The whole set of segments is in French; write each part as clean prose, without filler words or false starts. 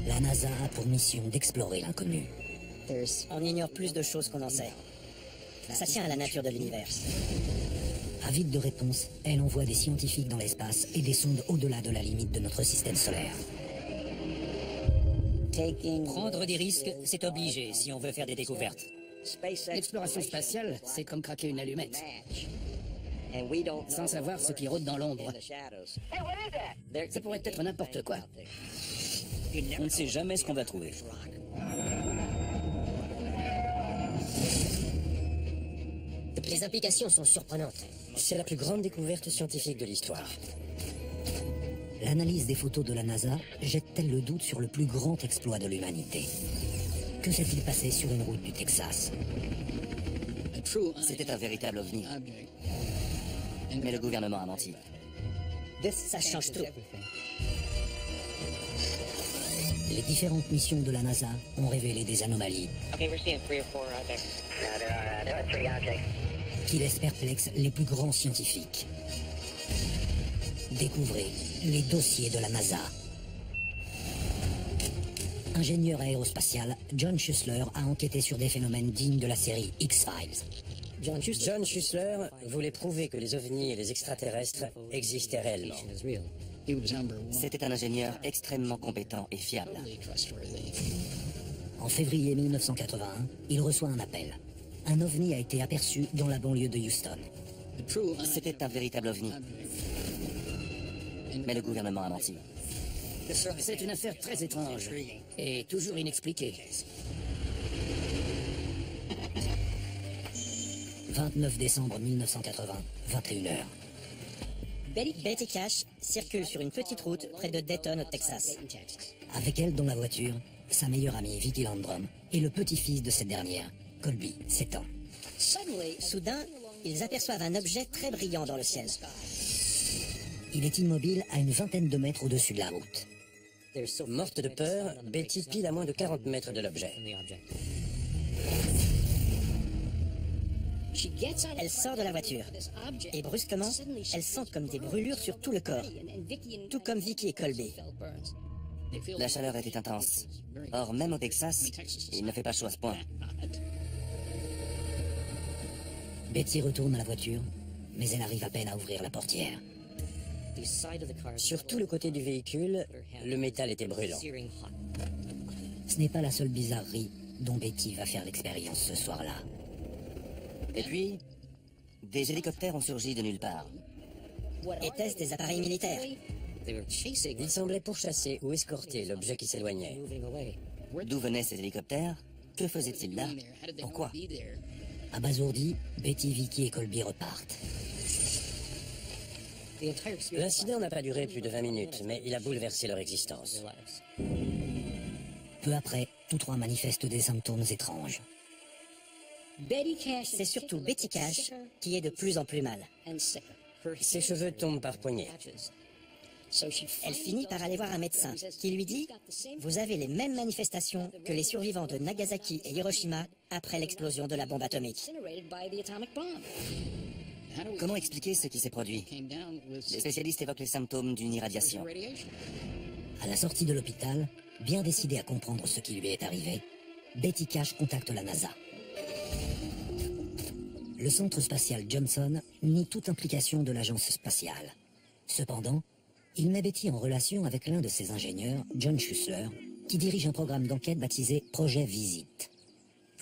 La NASA a pour mission d'explorer l'inconnu. On ignore plus de choses qu'on en sait. Ça tient à la nature de l'univers. Avide de réponses, elle envoie des scientifiques dans l'espace et des sondes au-delà de la limite de notre système solaire. Prendre des risques, c'est obligé si on veut faire des découvertes. L'exploration spatiale, c'est comme craquer une allumette. Sans savoir ce qui rôde dans l'ombre. Ça pourrait être n'importe quoi. On ne sait jamais ce qu'on va trouver. Les implications sont surprenantes. C'est la plus grande découverte scientifique de l'histoire. L'analyse des photos de la NASA jette-t-elle le doute sur le plus grand exploit de l'humanité? Que s'est-il passé sur une route du Texas? C'était un véritable ovni. Mais le gouvernement a menti. Ça change tout. Les différentes missions de la NASA ont révélé des anomalies qui laissent perplexes les plus grands scientifiques. Découvrez les dossiers de la NASA. Ingénieur aérospatial, John Schuessler a enquêté sur des phénomènes dignes de la série X-Files. John Schuessler voulait prouver que les ovnis et les extraterrestres existaient réellement. C'était un ingénieur extrêmement compétent et fiable. En février 1981, il reçoit un appel. Un ovni a été aperçu dans la banlieue de Houston. C'était un véritable ovni. Mais le gouvernement a menti. C'est une affaire très étrange et toujours inexpliquée. 29 décembre 1980, 21h. Betty Cash circule sur une petite route près de Dayton, au Texas. Avec elle dans la voiture, sa meilleure amie Vicki Landrum et le petit-fils de cette dernière, Colby, 7 ans. Soudain, ils aperçoivent un objet très brillant dans le ciel. Il est immobile à une vingtaine de mètres au-dessus de la route. Morte de peur, Betty pile à moins de 40 mètres de l'objet. Elle sort de la voiture et brusquement, elle sent comme des brûlures sur tout le corps, tout comme Vicki et Colby. La chaleur était intense. Or, même au Texas, il ne fait pas chaud à ce point. Betty retourne à la voiture, mais elle arrive à peine à ouvrir la portière. Sur tout le côté du véhicule, le métal était brûlant. Ce n'est pas la seule bizarrerie dont Betty va faire l'expérience ce soir-là. Et puis, des hélicoptères ont surgi de nulle part. Étaient-ce des appareils militaires? Ils semblaient pourchasser ou escorter l'objet qui s'éloignait. D'où venaient ces hélicoptères? Que faisaient-ils là? Pourquoi? Abasourdis, Betty, Vicki et Colby repartent. L'incident n'a pas duré plus de 20 minutes, mais il a bouleversé leur existence. Peu après, tous trois manifestent des symptômes étranges. C'est surtout Betty Cash qui est de plus en plus mal. Ses cheveux tombent par poignées. Elle finit par aller voir un médecin qui lui dit « Vous avez les mêmes manifestations que les survivants de Nagasaki et Hiroshima après l'explosion de la bombe atomique. » Comment expliquer ce qui s'est produit? Les spécialistes évoquent les symptômes d'une irradiation. À la sortie de l'hôpital, bien décidée à comprendre ce qui lui est arrivé, Betty Cash contacte la NASA. Le centre spatial Johnson nie toute implication de l'agence spatiale. Cependant, il met Betty en relation avec l'un de ses ingénieurs, John Schuessler, qui dirige un programme d'enquête baptisé Projet Visite.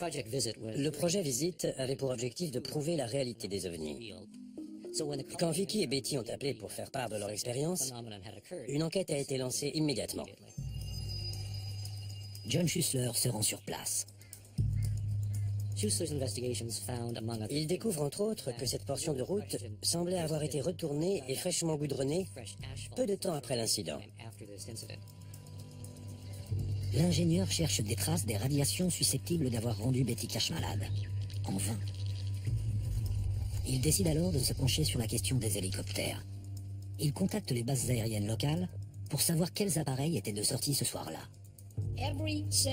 Le projet Visite avait pour objectif de prouver la réalité des ovnis. Quand Vicki et Betty ont appelé pour faire part de leur expérience, une enquête a été lancée immédiatement. John Schuessler se rend sur place. Il découvre entre autres que cette portion de route semblait avoir été retournée et fraîchement goudronnée peu de temps après l'incident. L'ingénieur cherche des traces des radiations susceptibles d'avoir rendu Betty Cash malade. En vain. Il décide alors de se pencher sur la question des hélicoptères. Il contacte les bases aériennes locales pour savoir quels appareils étaient de sortie ce soir-là.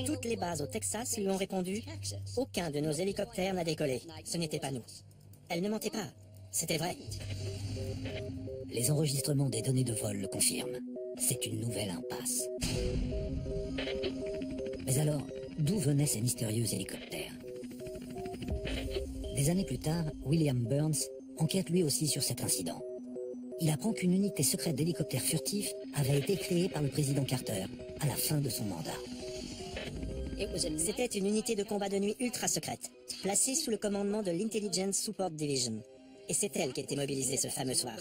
Toutes les bases au Texas lui ont répondu « Aucun de nos hélicoptères n'a décollé. Ce n'était pas nous. » Elle ne mentait pas. C'était vrai. Les enregistrements des données de vol le confirment. c'est une nouvelle impasse. Mais alors, d'où venaient ces mystérieux hélicoptères? Des années plus tard, William Burns enquête lui aussi sur cet incident. Il apprend qu'une unité secrète d'hélicoptères furtifs avait été créée par le président Carter à la fin de son mandat. C'était une unité de combat de nuit ultra secrète, placée sous le commandement de l'Intelligence Support Division. Et c'est elle qui était mobilisée ce fameux soir.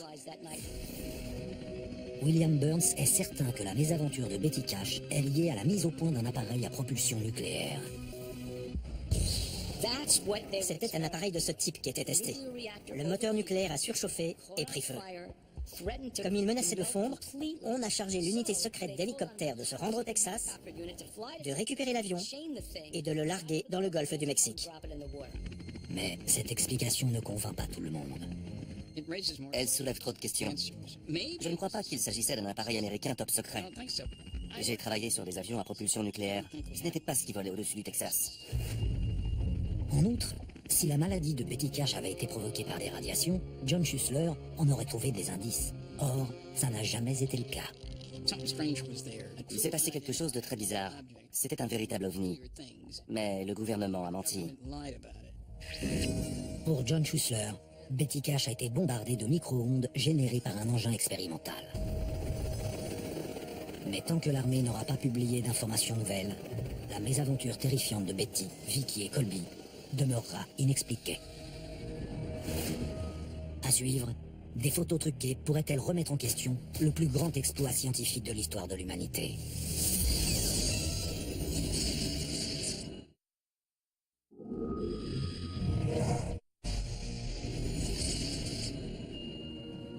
William Burns est certain que la mésaventure de Betty Cash est liée à la mise au point d'un appareil à propulsion nucléaire. C'était un appareil de ce type qui était testé. Le moteur nucléaire a surchauffé et pris feu. Comme il menaçait de fondre, on a chargé l'unité secrète d'hélicoptères de se rendre au Texas, de récupérer l'avion et de le larguer dans le golfe du Mexique. Mais cette explication ne convainc pas tout le monde. Elle soulève trop de questions. Je ne crois pas qu'il s'agissait d'un appareil américain top secret. J'ai travaillé sur des avions à propulsion nucléaire. Ce n'était pas ce qui volait au-dessus du Texas. En outre, si la maladie de Betty Cash avait été provoquée par des radiations, John Schuessler en aurait trouvé des indices. Or, ça n'a jamais été le cas. Il s'est passé quelque chose de très bizarre. C'était un véritable ovni. Mais le gouvernement a menti. Pour John Schuessler, Betty Cash a été bombardée de micro-ondes générées par un engin expérimental. Mais tant que l'armée n'aura pas publié d'informations nouvelles, la mésaventure terrifiante de Betty, Vicky et Colby demeurera inexpliquée. À suivre, des photos truquées pourraient-elles remettre en question le plus grand exploit scientifique de l'histoire de l'humanité?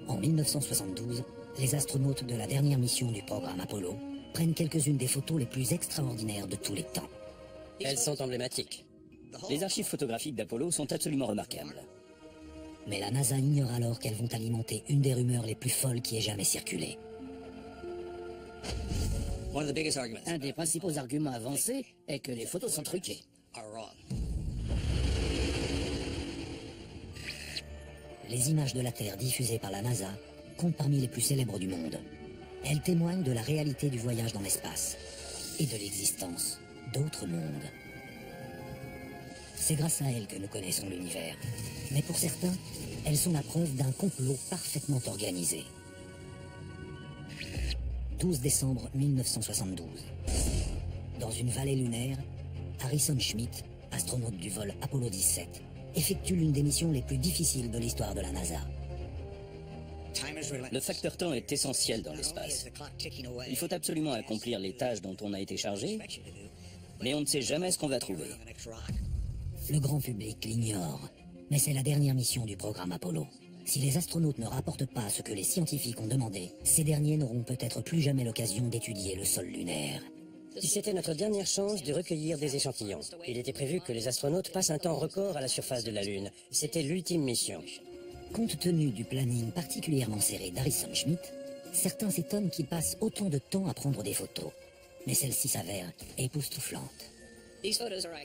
En 1972, les astronautes de la dernière mission du programme Apollo prennent quelques-unes des photos les plus extraordinaires de tous les temps. Elles sont emblématiques. Les archives photographiques d'Apollo sont absolument remarquables. Mais la NASA ignore alors qu'elles vont alimenter une des rumeurs les plus folles qui ait jamais circulé. Un des principaux arguments avancés est que les photos sont truquées. Les images de la Terre diffusées par la NASA comptent parmi les plus célèbres du monde. Elles témoignent de la réalité du voyage dans l'espace et de l'existence d'autres mondes. C'est grâce à elles que nous connaissons l'univers. Mais pour certains, elles sont la preuve d'un complot parfaitement organisé. 12 décembre 1972. Dans une vallée lunaire, Harrison Schmitt, astronaute du vol Apollo 17, effectue l'une des missions les plus difficiles de l'histoire de la NASA. Le facteur temps est essentiel dans l'espace. Il faut absolument accomplir les tâches dont on a été chargé, mais on ne sait jamais ce qu'on va trouver. Le grand public l'ignore, mais c'est la dernière mission du programme Apollo. Si les astronautes ne rapportent pas ce que les scientifiques ont demandé, ces derniers n'auront peut-être plus jamais l'occasion d'étudier le sol lunaire. C'était notre dernière chance de recueillir des échantillons. Il était prévu que les astronautes passent un temps record à la surface de la Lune. C'était l'ultime mission. Compte tenu du planning particulièrement serré d'Harrison Schmitt, certains s'étonnent qu'il passe autant de temps à prendre des photos. Mais celle-ci s'avère époustouflante.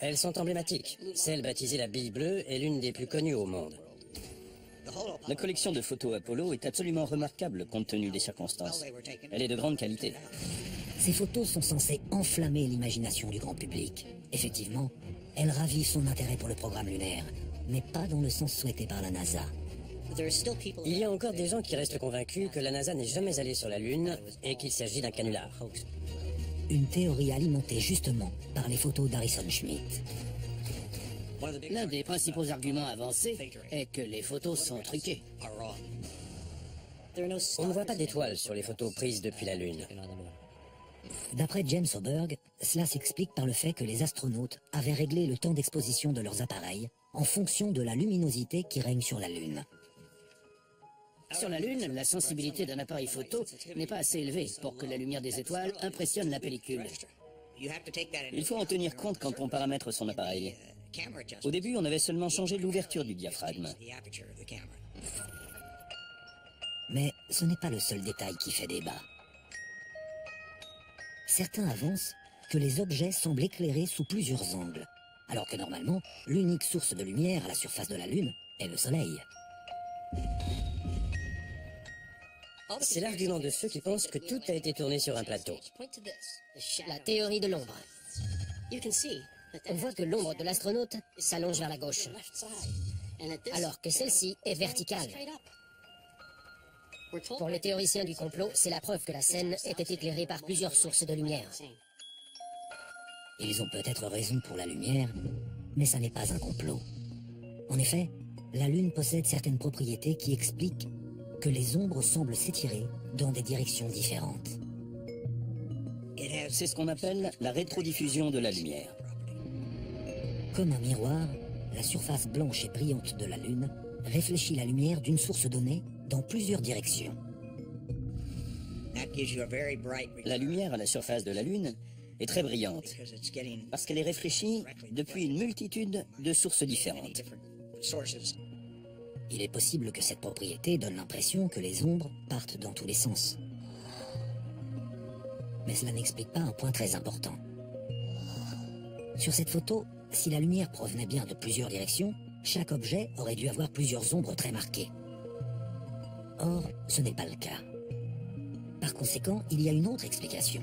Elles sont emblématiques. Celle baptisée la Bille Bleue est l'une des plus connues au monde. La collection de photos Apollo est absolument remarquable compte tenu des circonstances. Elle est de grande qualité. Ces photos sont censées enflammer l'imagination du grand public. Effectivement, elles ravivent son intérêt pour le programme lunaire, mais pas dans le sens souhaité par la NASA. Il y a encore des gens qui restent convaincus que la NASA n'est jamais allée sur la Lune et qu'il s'agit d'un canular. Une théorie alimentée justement par les photos d'Harrison Schmitt. L'un des principaux arguments avancés est que les photos sont truquées. On ne voit pas d'étoiles sur les photos prises depuis la Lune. D'après James Oberg, cela s'explique par le fait que les astronautes avaient réglé le temps d'exposition de leurs appareils en fonction de la luminosité qui règne sur la Lune. Sur la Lune, la sensibilité d'un appareil photo n'est pas assez élevée pour que la lumière des étoiles impressionne la pellicule. Il faut en tenir compte quand on paramètre son appareil. Au début, on avait seulement changé l'ouverture du diaphragme. Mais ce n'est pas le seul détail qui fait débat. Certains avancent que les objets semblent éclairés sous plusieurs angles, alors que normalement, l'unique source de lumière à la surface de la Lune est le Soleil. C'est l'argument de ceux qui pensent que tout a été tourné sur un plateau. La théorie de l'ombre. On voit que l'ombre de l'astronaute s'allonge vers la gauche, alors que celle-ci est verticale. Pour les théoriciens du complot, c'est la preuve que la scène était éclairée par plusieurs sources de lumière. Ils ont peut-être raison pour la lumière, mais ça n'est pas un complot. En effet, la Lune possède certaines propriétés qui expliquent que les ombres semblent s'étirer dans des directions différentes. C'est ce qu'on appelle la rétrodiffusion de la lumière. Comme un miroir, la surface blanche et brillante de la Lune réfléchit la lumière d'une source donnée dans plusieurs directions. La lumière à la surface de la Lune est très brillante parce qu'elle est réfléchie depuis une multitude de sources différentes. Il est possible que cette propriété donne l'impression que les ombres partent dans tous les sens. Mais cela n'explique pas un point très important. Sur cette photo, si la lumière provenait bien de plusieurs directions, chaque objet aurait dû avoir plusieurs ombres très marquées. Or, ce n'est pas le cas. Par conséquent, il y a une autre explication.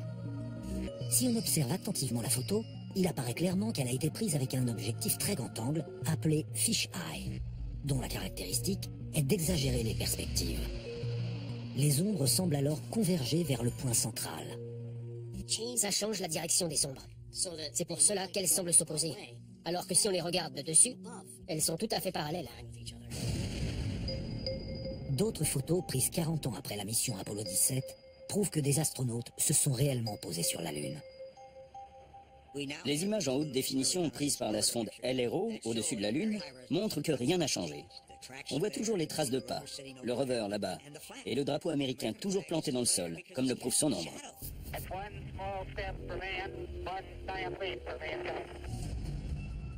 Si on observe attentivement la photo, il apparaît clairement qu'elle a été prise avec un objectif très grand angle appelé fish eye, dont la caractéristique est d'exagérer les perspectives. Les ombres semblent alors converger vers le point central. Ça change la direction des ombres. C'est pour cela qu'elles semblent s'opposer. Alors que si on les regarde de dessus, elles sont tout à fait parallèles. D'autres photos prises 40 ans après la mission Apollo 17 prouvent que des astronautes se sont réellement posés sur la Lune. Les images en haute définition prises par la sonde LRO au-dessus de la Lune montrent que rien n'a changé. On voit toujours les traces de pas, le rover là-bas, et le drapeau américain toujours planté dans le sol, comme le prouve son ombre.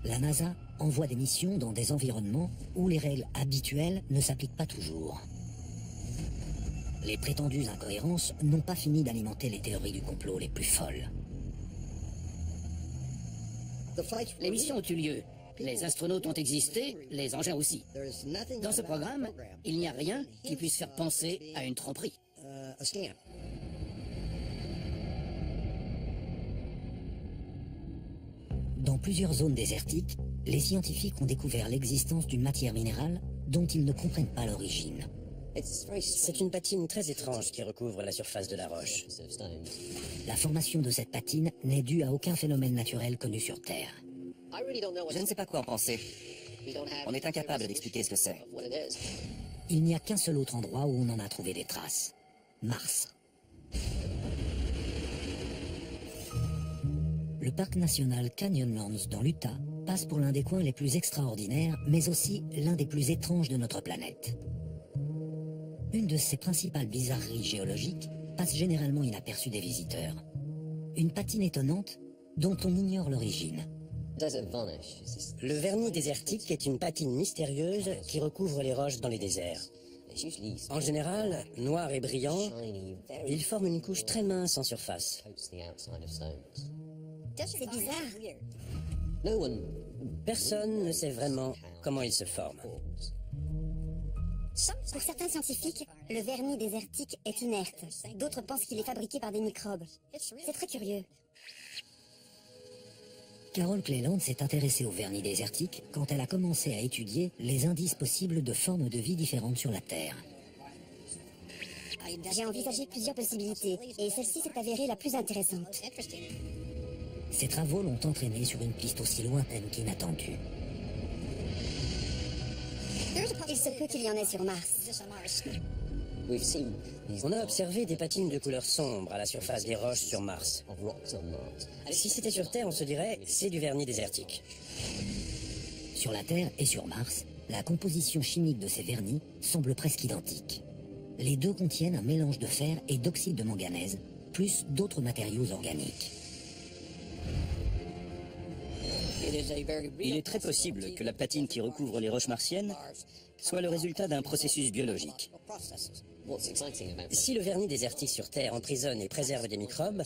La NASA envoie des missions dans des environnements où les règles habituelles ne s'appliquent pas toujours. Les prétendues incohérences n'ont pas fini d'alimenter les théories du complot les plus folles. Les missions ont eu lieu. Les astronautes ont existé, les engins aussi. Dans ce programme, il n'y a rien qui puisse faire penser à une tromperie. Dans plusieurs zones désertiques, les scientifiques ont découvert l'existence d'une matière minérale dont ils ne comprennent pas l'origine. C'est une patine très étrange qui recouvre la surface de la roche. La formation de cette patine n'est due à aucun phénomène naturel connu sur Terre. Je ne sais pas quoi en penser. On est incapable d'expliquer ce que c'est. Il n'y a qu'un seul autre endroit où on en a trouvé des traces. Mars. Le parc national Canyonlands dans l'Utah passe pour l'un des coins les plus extraordinaires, mais aussi l'un des plus étranges de notre planète. Une de ses principales bizarreries géologiques passe généralement inaperçue des visiteurs. Une patine étonnante dont on ignore l'origine. Le vernis désertique est une patine mystérieuse qui recouvre les roches dans les déserts. En général, noir et brillant, il forme une couche très mince en surface. C'est bizarre. Personne ne sait vraiment comment il se forme. Pour certains scientifiques, le vernis désertique est inerte. D'autres pensent qu'il est fabriqué par des microbes. C'est très curieux. Carol Cleland s'est intéressée au vernis désertique quand elle a commencé à étudier les indices possibles de formes de vie différentes sur la Terre. J'ai envisagé plusieurs possibilités, et celle-ci s'est avérée la plus intéressante. Ces travaux l'ont entraînée sur une piste aussi lointaine qu'inattendue. Il se peut qu'il y en ait sur Mars. On a observé des patines de couleur sombre à la surface des roches sur Mars. Si c'était sur Terre, on se dirait c'est du vernis désertique. Sur la Terre et sur Mars, la composition chimique de ces vernis semble presque identique. Les deux contiennent un mélange de fer et d'oxyde de manganèse, plus d'autres matériaux organiques. Il est très possible que la patine qui recouvre les roches martiennes soit le résultat d'un processus biologique. Si le vernis désertique sur Terre emprisonne et préserve des microbes,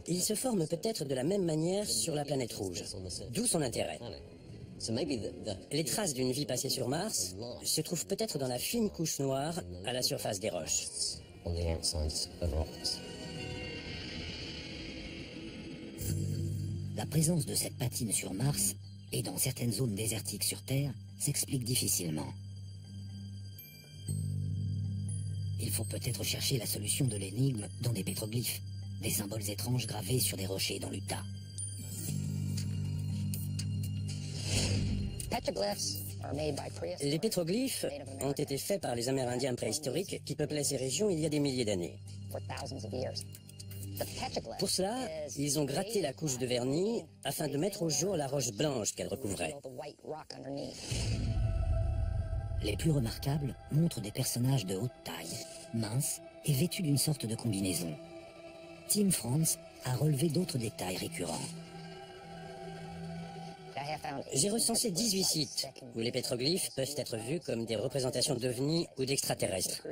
il se forme peut-être de la même manière sur la planète rouge, d'où son intérêt. Les traces d'une vie passée sur Mars se trouvent peut-être dans la fine couche noire à la surface des roches. La présence de cette patine sur Mars et dans certaines zones désertiques sur Terre s'explique difficilement. Il faut peut-être chercher la solution de l'énigme dans des pétroglyphes, des symboles étranges gravés sur des rochers dans l'Utah. Les pétroglyphes ont été faits par les Amérindiens préhistoriques qui peuplaient ces régions il y a des milliers d'années. Pour cela, ils ont gratté la couche de vernis afin de mettre au jour la roche blanche qu'elle recouvrait. Les plus remarquables montrent des personnages de haute taille, minces et vêtus d'une sorte de combinaison. Tim Franz a relevé d'autres détails récurrents. J'ai recensé 18 sites où les pétroglyphes peuvent être vus comme des représentations d'ovnis ou d'extraterrestres.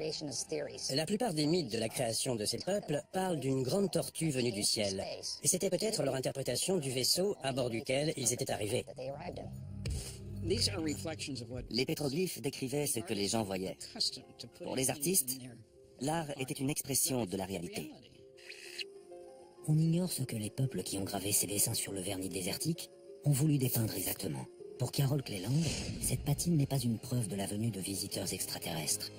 La plupart des mythes de la création de ces peuples parlent d'une grande tortue venue du ciel. Et c'était peut-être leur interprétation du vaisseau à bord duquel ils étaient arrivés. Les pétroglyphes décrivaient ce que les gens voyaient. Pour les artistes, l'art était une expression de la réalité. On ignore ce que les peuples qui ont gravé ces dessins sur le vernis désertique ont voulu dépeindre exactement. Pour Carol Cleland, cette patine n'est pas une preuve de la venue de visiteurs extraterrestres.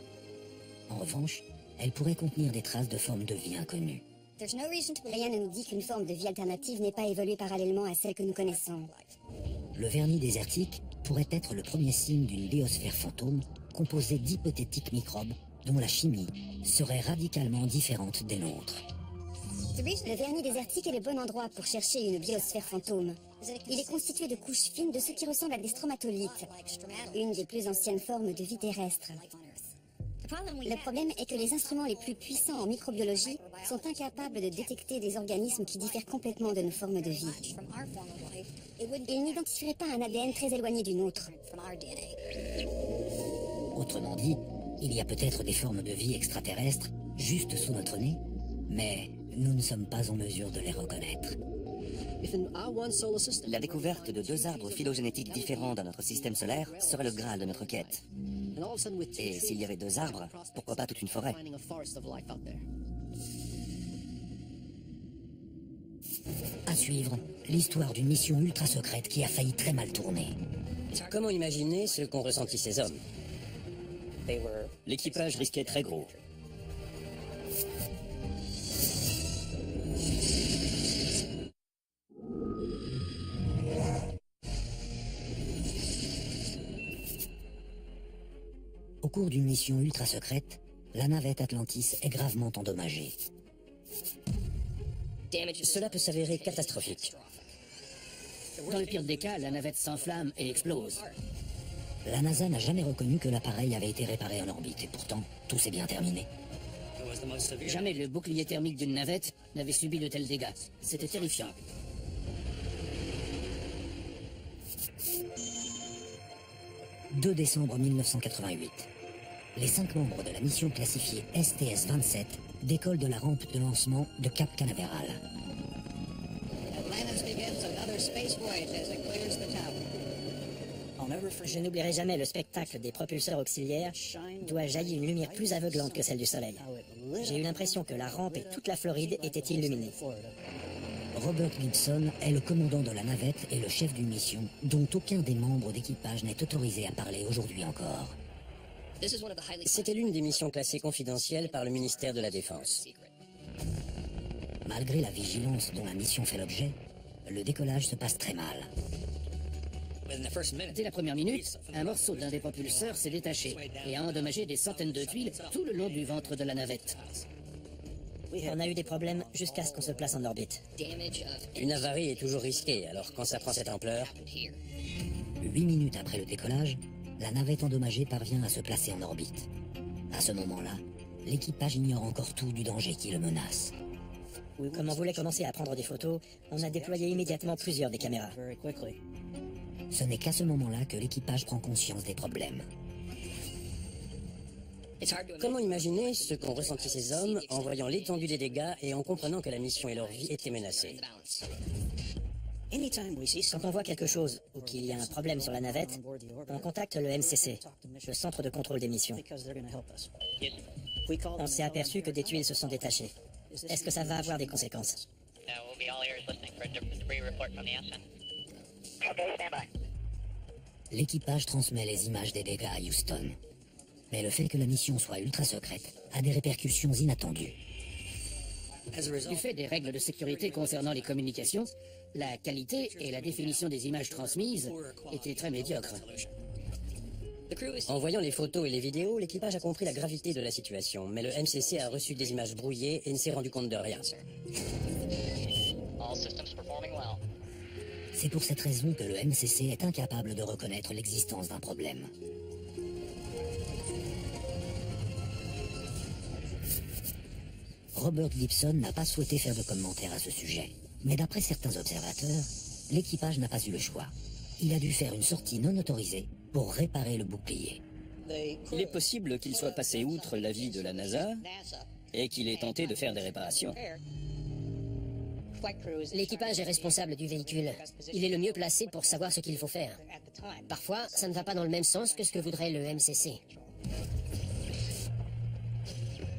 En revanche, elle pourrait contenir des traces de formes de vie inconnues. Rien ne nous dit qu'une forme de vie alternative n'est pas évoluée parallèlement à celle que nous connaissons. Le vernis désertique pourrait être le premier signe d'une biosphère fantôme composée d'hypothétiques microbes dont la chimie serait radicalement différente des nôtres. Le vernis désertique est le bon endroit pour chercher une biosphère fantôme. Il est constitué de couches fines de ce qui ressemble à des stromatolites, une des plus anciennes formes de vie terrestre. Le problème est que les instruments les plus puissants en microbiologie sont incapables de détecter des organismes qui diffèrent complètement de nos formes de vie. Ils n'identifieraient pas un ADN très éloigné du nôtre. Autrement dit, il y a peut-être des formes de vie extraterrestres juste sous notre nez, mais nous ne sommes pas en mesure de les reconnaître. La découverte de 2 arbres phylogénétiques différents dans notre système solaire serait le Graal de notre quête. Et s'il y avait 2 arbres, pourquoi pas toute une forêt? À suivre, l'histoire d'une mission ultra secrète qui a failli très mal tourner. Comment imaginer ce qu'ont ressenti ces hommes? L'équipage risquait très gros. Au cours d'une mission ultra secrète, la navette Atlantis est gravement endommagée. Cela peut s'avérer catastrophique. Dans le pire des cas, la navette s'enflamme et explose. La NASA n'a jamais reconnu que l'appareil avait été réparé en orbite, et pourtant, tout s'est bien terminé. Jamais le bouclier thermique d'une navette n'avait subi de tels dégâts. C'était terrifiant. « 2 décembre 1988. Les 5 membres de la mission classifiée STS-27 décollent de la rampe de lancement de Cap Canaveral. Je n'oublierai jamais le spectacle des propulseurs auxiliaires d'où a jailli une lumière plus aveuglante que celle du soleil. J'ai eu l'impression que la rampe et toute la Floride étaient illuminées. Robert Gibson est le commandant de la navette et le chef d'une mission dont aucun des membres d'équipage n'est autorisé à parler aujourd'hui encore. C'était l'une des missions classées confidentielles par le ministère de la Défense. Malgré la vigilance dont la mission fait l'objet, le décollage se passe très mal. Dès la première minute, un morceau d'un des propulseurs s'est détaché et a endommagé des centaines de tuiles tout le long du ventre de la navette. On a eu des problèmes jusqu'à ce qu'on se place en orbite. Une avarie est toujours risquée, alors quand ça prend cette ampleur... 8 minutes après le décollage, la navette endommagée parvient à se placer en orbite. À ce moment-là, l'équipage ignore encore tout du danger qui le menace. Comme on voulait commencer à prendre des photos, on a déployé immédiatement plusieurs des caméras. Ce n'est qu'à ce moment-là que l'équipage prend conscience des problèmes. Comment imaginer ce qu'ont ressenti ces hommes en voyant l'étendue des dégâts et en comprenant que la mission et leur vie étaient menacées? Quand on voit quelque chose ou qu'il y a un problème sur la navette, on contacte le MCC, le centre de contrôle des missions. On s'est aperçu que des tuiles se sont détachées. Est-ce que ça va avoir des conséquences? L'équipage transmet les images des dégâts à Houston. Mais le fait que la mission soit ultra secrète a des répercussions inattendues. Du fait des règles de sécurité concernant les communications, la qualité et la définition des images transmises étaient très médiocres. En voyant les photos et les vidéos, l'équipage a compris la gravité de la situation, mais le MCC a reçu des images brouillées et ne s'est rendu compte de rien. C'est pour cette raison que le MCC est incapable de reconnaître l'existence d'un problème. Robert Gibson n'a pas souhaité faire de commentaires à ce sujet. Mais d'après certains observateurs, l'équipage n'a pas eu le choix. Il a dû faire une sortie non autorisée pour réparer le bouclier. Il est possible qu'il soit passé outre l'avis de la NASA et qu'il ait tenté de faire des réparations. L'équipage est responsable du véhicule. Il est le mieux placé pour savoir ce qu'il faut faire. Parfois, ça ne va pas dans le même sens que ce que voudrait le MCC.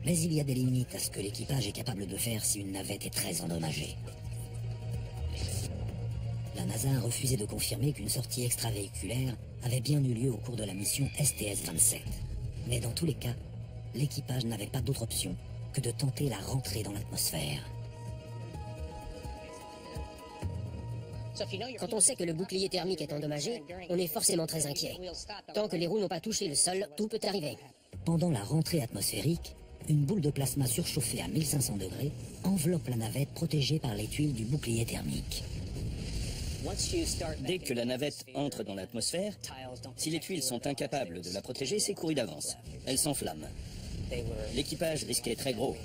Mais il y a des limites à ce que l'équipage est capable de faire si une navette est très endommagée. La NASA a refusé de confirmer qu'une sortie extravéhiculaire avait bien eu lieu au cours de la mission STS-27. Mais dans tous les cas, l'équipage n'avait pas d'autre option que de tenter la rentrée dans l'atmosphère. Quand on sait que le bouclier thermique est endommagé, on est forcément très inquiet. Tant que les roues n'ont pas touché le sol, tout peut arriver. Pendant la rentrée atmosphérique, une boule de plasma surchauffée à 1500 degrés enveloppe la navette protégée par les tuiles du bouclier thermique. Dès que la navette entre dans l'atmosphère, si les tuiles sont incapables de la protéger, c'est couru d'avance. Elle s'enflamme. L'équipage risquait très gros.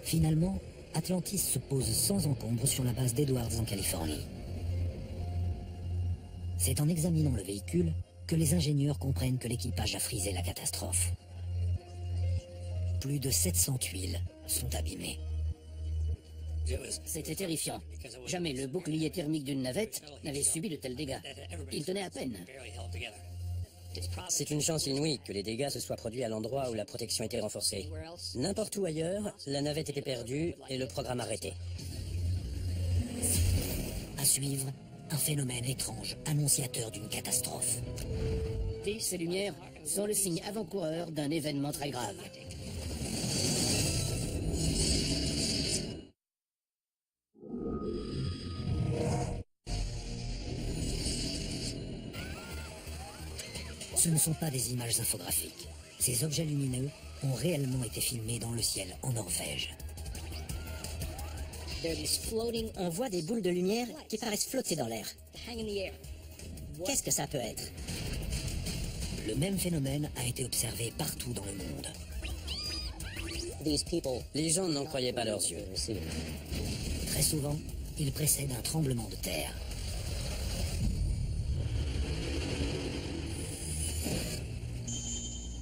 Finalement, Atlantis se pose sans encombre sur la base d'Edwards en Californie. C'est en examinant le véhicule que les ingénieurs comprennent que l'équipage a frisé la catastrophe. Plus de 700 tuiles sont abîmées. C'était terrifiant. Jamais le bouclier thermique d'une navette n'avait subi de tels dégâts. Il tenait à peine. C'est une chance inouïe que les dégâts se soient produits à l'endroit où la protection était renforcée. N'importe où ailleurs, la navette était perdue et le programme arrêté. À suivre, un phénomène étrange, annonciateur d'une catastrophe. Et ces lumières sont le signe avant-coureur d'un événement très grave. Ce ne sont pas des images infographiques. Ces objets lumineux ont réellement été filmés dans le ciel en Norvège. On voit des boules de lumière qui paraissent flotter dans l'air. Qu'est-ce que ça peut être? Le même phénomène a été observé partout dans le monde. Les gens n'en croyaient pas leurs yeux. Très souvent, il précède un tremblement de terre.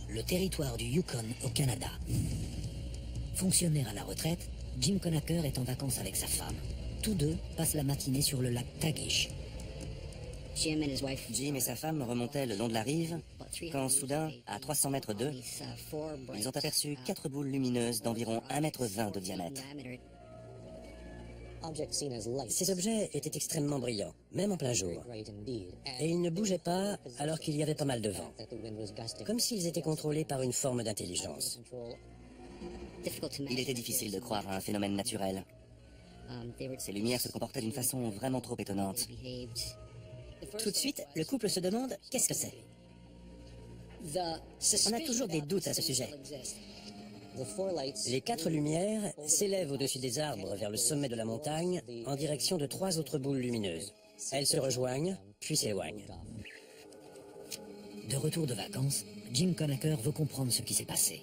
Le territoire du Yukon au Canada. Fonctionnaire à la retraite, Jim Conacher est en vacances avec sa femme. Tous deux passent la matinée sur le lac Tagish. Jim et sa femme remontaient le long de la rive, quand soudain, à 300 mètres d'eux, ils ont aperçu 4 boules lumineuses d'environ 1,20 m de diamètre. Ces objets étaient extrêmement brillants, même en plein jour. Et ils ne bougeaient pas alors qu'il y avait pas mal de vent. Comme s'ils étaient contrôlés par une forme d'intelligence. Il était difficile de croire à un phénomène naturel. Ces lumières se comportaient d'une façon vraiment trop étonnante. Tout de suite, le couple se demande qu'est-ce que c'est. On a toujours des doutes à ce sujet. Les 4 lumières s'élèvent au-dessus des arbres vers le sommet de la montagne en direction de 3 autres boules lumineuses. Elles se rejoignent, puis s'éloignent. De retour de vacances, Jim Conacher veut comprendre ce qui s'est passé.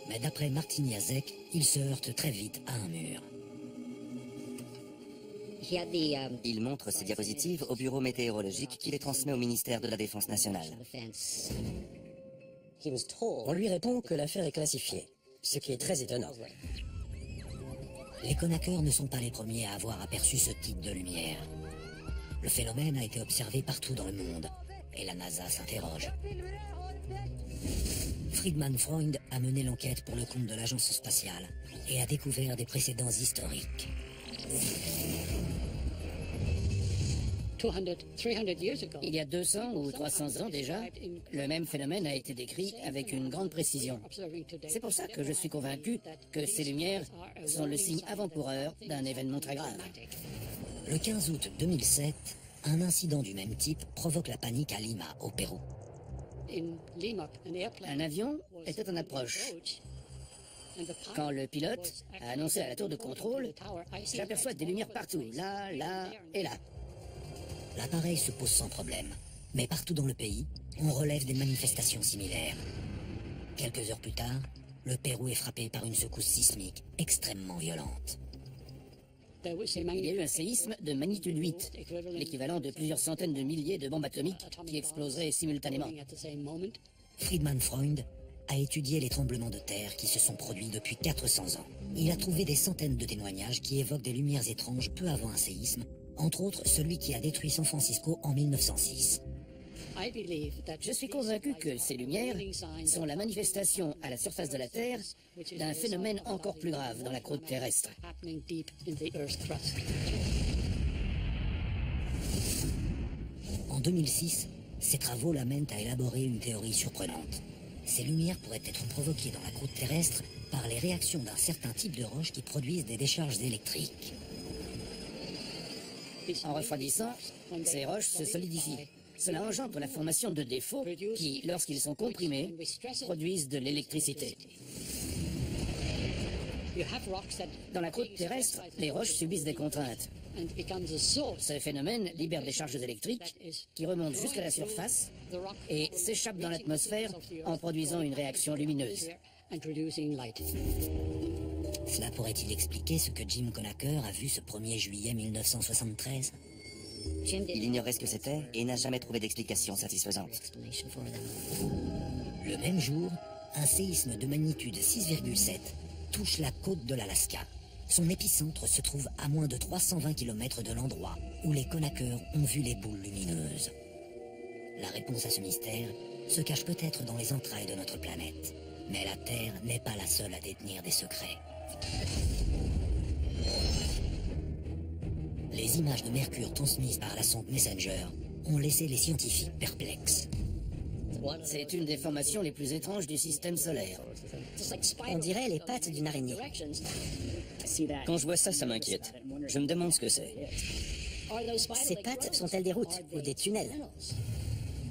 Mais d'après Martin Yazek, il se heurte très vite à un mur. Il montre ses diapositives au bureau météorologique qui les transmet au ministère de la Défense nationale. On lui répond que l'affaire est classifiée, ce qui est très étonnant. Les conakers ne sont pas les premiers à avoir aperçu ce type de lumière. Le phénomène a été observé partout dans le monde, et la NASA s'interroge. Friedman Freund a mené l'enquête pour le compte de l'agence spatiale et a découvert des précédents historiques. Il y a 200 ou 300 ans déjà, le même phénomène a été décrit avec une grande précision. C'est pour ça que je suis convaincu que ces lumières sont le signe avant-coureur d'un événement très grave. Le 15 août 2007, un incident du même type provoque la panique à Lima, au Pérou. Un avion était en approche. Quand le pilote a annoncé à la tour de contrôle, j'aperçois des lumières partout, là, là et là. L'appareil se pose sans problème, mais partout dans le pays, on relève des manifestations similaires. Quelques heures plus tard, le Pérou est frappé par une secousse sismique extrêmement violente. Il y a eu un séisme de magnitude 8, l'équivalent de plusieurs centaines de milliers de bombes atomiques qui exploseraient simultanément. Friedman Freund a étudié les tremblements de terre qui se sont produits depuis 400 ans. Il a trouvé des centaines de témoignages qui évoquent des lumières étranges peu avant un séisme, entre autres celui qui a détruit San Francisco en 1906. Je suis convaincu que ces lumières sont la manifestation à la surface de la Terre d'un phénomène encore plus grave dans la croûte terrestre. En 2006, ces travaux l'amènent à élaborer une théorie surprenante. Ces lumières pourraient être provoquées dans la croûte terrestre par les réactions d'un certain type de roches qui produisent des décharges électriques. En refroidissant, ces roches se solidifient. Cela engendre la formation de défauts qui, lorsqu'ils sont comprimés, produisent de l'électricité. Dans la croûte terrestre, les roches subissent des contraintes. Ce phénomène libère des charges électriques qui remontent jusqu'à la surface et s'échappent dans l'atmosphère en produisant une réaction lumineuse. Cela pourrait-il expliquer ce que Jim Conacher a vu ce 1er juillet 1973 ? Il ignorait ce que c'était et n'a jamais trouvé d'explication satisfaisante. Le même jour, un séisme de magnitude 6,7 touche la côte de l'Alaska. Son épicentre se trouve à moins de 320 km de l'endroit où les Conacher ont vu les boules lumineuses. La réponse à ce mystère se cache peut-être dans les entrailles de notre planète. Mais la Terre n'est pas la seule à détenir des secrets. Les images de Mercure transmises par la sonde Messenger ont laissé les scientifiques perplexes. C'est une des formations les plus étranges du système solaire. On dirait les pattes d'une araignée. Quand je vois ça, ça m'inquiète. Je me demande ce que c'est. Ces pattes sont-elles des routes ou des tunnels?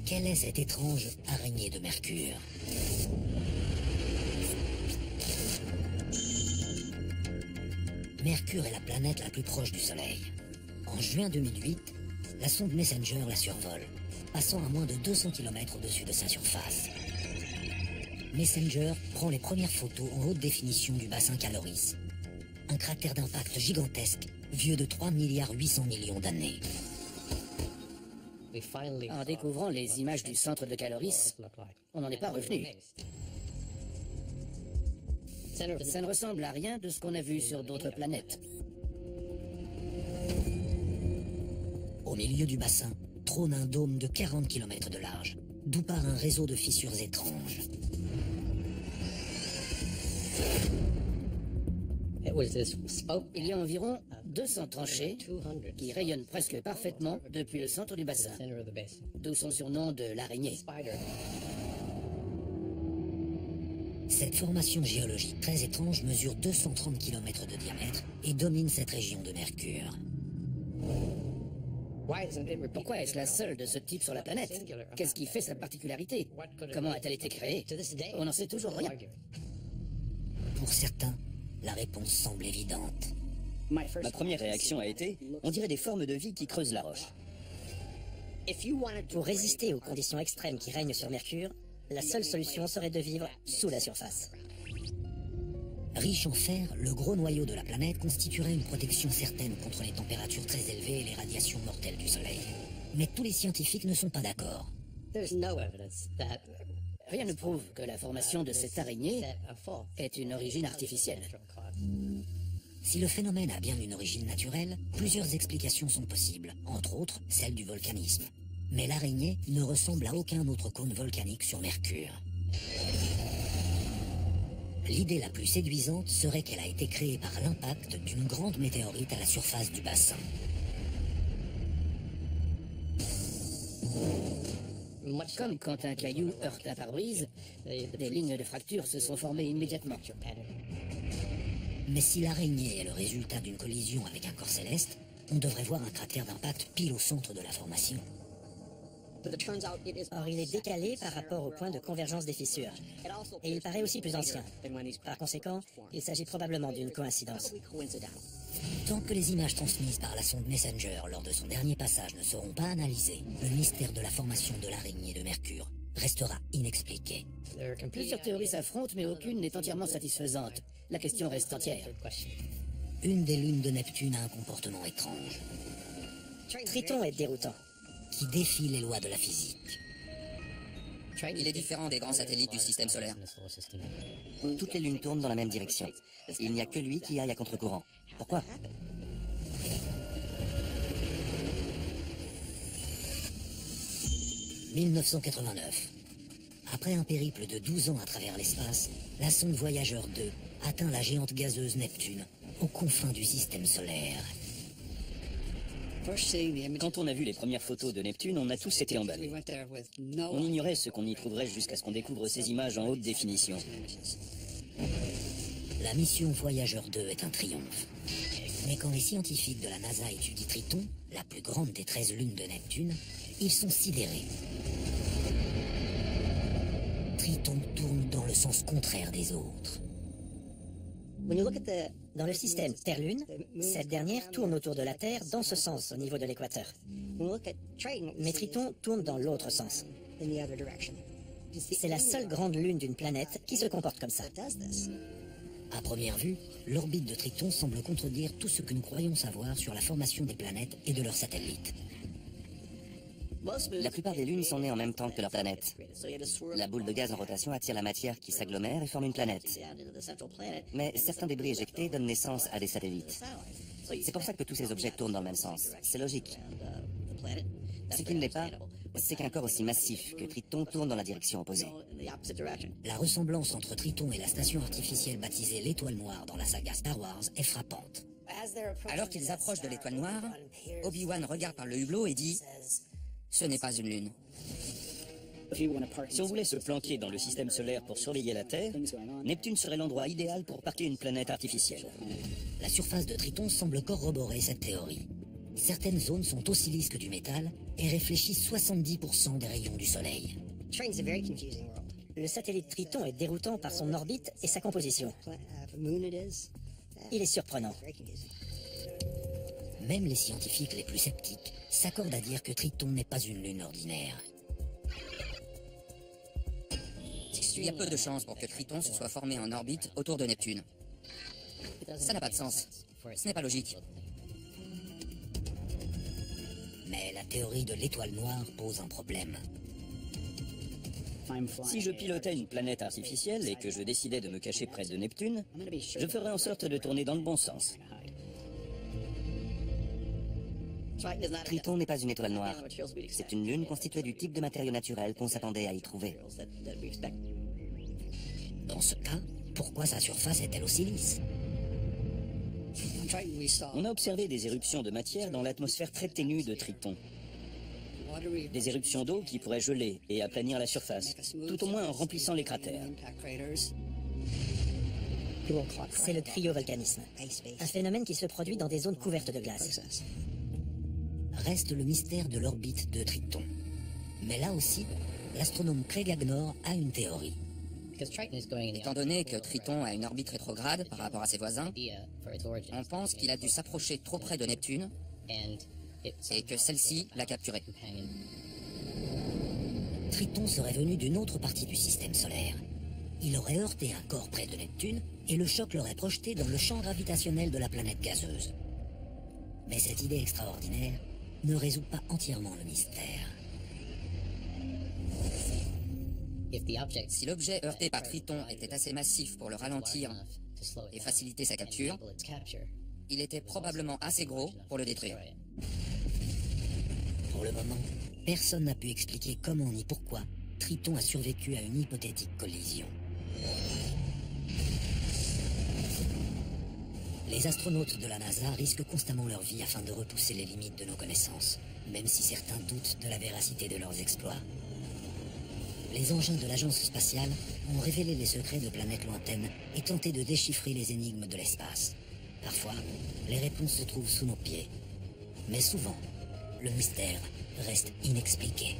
Quelle est cette étrange araignée de Mercure? Mercure est la planète la plus proche du Soleil. En juin 2008, la sonde Messenger la survole, passant à moins de 200 km au-dessus de sa surface. Messenger prend les premières photos en haute définition du bassin Caloris, un cratère d'impact gigantesque, vieux de 3,8 milliards d'années. En découvrant les images du centre de Caloris, on n'en est pas revenu. Ça ne ressemble à rien de ce qu'on a vu sur d'autres planètes. Au milieu du bassin trône un dôme de 40 km de large, d'où part un réseau de fissures étranges. Il y a environ 200 tranchées qui rayonnent presque parfaitement depuis le centre du bassin, d'où son surnom de l'araignée. Cette formation géologique très étrange mesure 230 km de diamètre et domine cette région de Mercure. Pourquoi est-ce la seule de ce type sur la planète? Qu'est-ce qui fait sa particularité? Comment a-t-elle été créée? On n'en sait toujours rien. Pour certains, la réponse semble évidente. Ma première réaction a été, on dirait des formes de vie qui creusent la roche. Pour résister aux conditions extrêmes qui règnent sur Mercure, la seule solution serait de vivre sous la surface. Riche en fer, le gros noyau de la planète constituerait une protection certaine contre les températures très élevées et les radiations mortelles du Soleil. Mais tous les scientifiques ne sont pas d'accord. Rien ne prouve que la formation de cette araignée est une origine artificielle. Si le phénomène a bien une origine naturelle, plusieurs explications sont possibles, entre autres celle du volcanisme. Mais l'araignée ne ressemble à aucun autre cône volcanique sur Mercure. L'idée la plus séduisante serait qu'elle a été créée par l'impact d'une grande météorite à la surface du bassin. Comme quand un caillou heurte un pare-brise, des lignes de fracture se sont formées immédiatement. Mais si l'araignée est le résultat d'une collision avec un corps céleste, on devrait voir un cratère d'impact pile au centre de la formation. Or, il est décalé par rapport au point de convergence des fissures. Et il paraît aussi plus ancien. Par conséquent, il s'agit probablement d'une coïncidence. Tant que les images transmises par la sonde Messenger lors de son dernier passage ne seront pas analysées, le mystère de la formation de l'araignée de Mercure restera inexpliqué. Plusieurs théories s'affrontent, mais aucune n'est entièrement satisfaisante. La question reste entière. Une des lunes de Neptune a un comportement étrange, Triton est déroutant. qui défie les lois de la physique. Il est différent des grands satellites du système solaire. Toutes les lunes tournent dans la même direction. Il n'y a que lui qui aille à contre-courant. Pourquoi? « 1989. Après un périple de 12 ans à travers l'espace, la sonde Voyageur 2 atteint la géante gazeuse Neptune, aux confins du système solaire. Quand on a vu les premières photos de Neptune, on a tous été emballés. On ignorait ce qu'on y trouverait jusqu'à ce qu'on découvre ces images en haute définition. La mission Voyageur 2 est un triomphe. Mais quand les scientifiques de la NASA étudient Triton, la plus grande des 13 lunes de Neptune, ils sont sidérés. Triton tourne dans le sens contraire des autres. Dans le système Terre-Lune, cette dernière tourne autour de la Terre dans ce sens au niveau de l'équateur. Mais Triton tourne dans l'autre sens. C'est la seule grande lune d'une planète qui se comporte comme ça. À première vue, l'orbite de Triton semble contredire tout ce que nous croyons savoir sur la formation des planètes et de leurs satellites. La plupart des lunes sont nées en même temps que leur planète. La boule de gaz en rotation attire la matière qui s'agglomère et forme une planète. Mais certains débris éjectés donnent naissance à des satellites. C'est pour ça que tous ces objets tournent dans le même sens. C'est logique. Ce qui ne l'est pas, c'est qu'un corps aussi massif que Triton tourne dans la direction opposée. La ressemblance entre Triton et la station artificielle baptisée l'Étoile Noire dans la saga Star Wars est frappante. Alors qu'ils approchent de l'étoile noire, Obi-Wan regarde par le hublot et dit « Ce n'est pas une lune ». Si on voulait se planquer dans le système solaire pour surveiller la Terre, Neptune serait l'endroit idéal pour parquer une planète artificielle. La surface de Triton semble corroborer cette théorie. Certaines zones sont aussi lisses que du métal et réfléchissent 70% des rayons du Soleil. Le satellite Triton est déroutant par son orbite et sa composition. Il est surprenant. Même les scientifiques les plus sceptiques s'accordent à dire que Triton n'est pas une lune ordinaire. Il y a peu de chances pour que Triton se soit formé en orbite autour de Neptune. Ça n'a pas de sens. Ce n'est pas logique. Mais la théorie de l'étoile noire pose un problème. Si je pilotais une planète artificielle et que je décidais de me cacher près de Neptune, je ferais en sorte de tourner dans le bon sens. Triton n'est pas une étoile noire. C'est une lune constituée du type de matériaux naturels qu'on s'attendait à y trouver. Dans ce cas, pourquoi sa surface est-elle aussi lisse? On a observé des éruptions de matière dans l'atmosphère très ténue de Triton. Des éruptions d'eau qui pourraient geler et aplanir la surface, tout au moins en remplissant les cratères. C'est le cryovolcanisme, un phénomène qui se produit dans des zones couvertes de glace. Reste le mystère de l'orbite de Triton. Mais là aussi, l'astronome Craig Agnor a une théorie. Étant donné que Triton a une orbite rétrograde par rapport à ses voisins, on pense qu'il a dû s'approcher trop près de Neptune et que celle-ci l'a capturé. Triton serait venu d'une autre partie du système solaire. Il aurait heurté un corps près de Neptune et le choc l'aurait projeté dans le champ gravitationnel de la planète gazeuse. Mais cette idée extraordinaire ne résout pas entièrement le mystère. Si l'objet heurté par Triton était assez massif pour le ralentir et faciliter sa capture, il était probablement assez gros pour le détruire. Pour le moment, personne n'a pu expliquer comment ni pourquoi Triton a survécu à une hypothétique collision. Les astronautes de la NASA risquent constamment leur vie afin de repousser les limites de nos connaissances, même si certains doutent de la véracité de leurs exploits. Les engins de l'agence spatiale ont révélé les secrets de planètes lointaines et tenté de déchiffrer les énigmes de l'espace. Parfois, les réponses se trouvent sous nos pieds. Mais souvent, le mystère reste inexpliqué.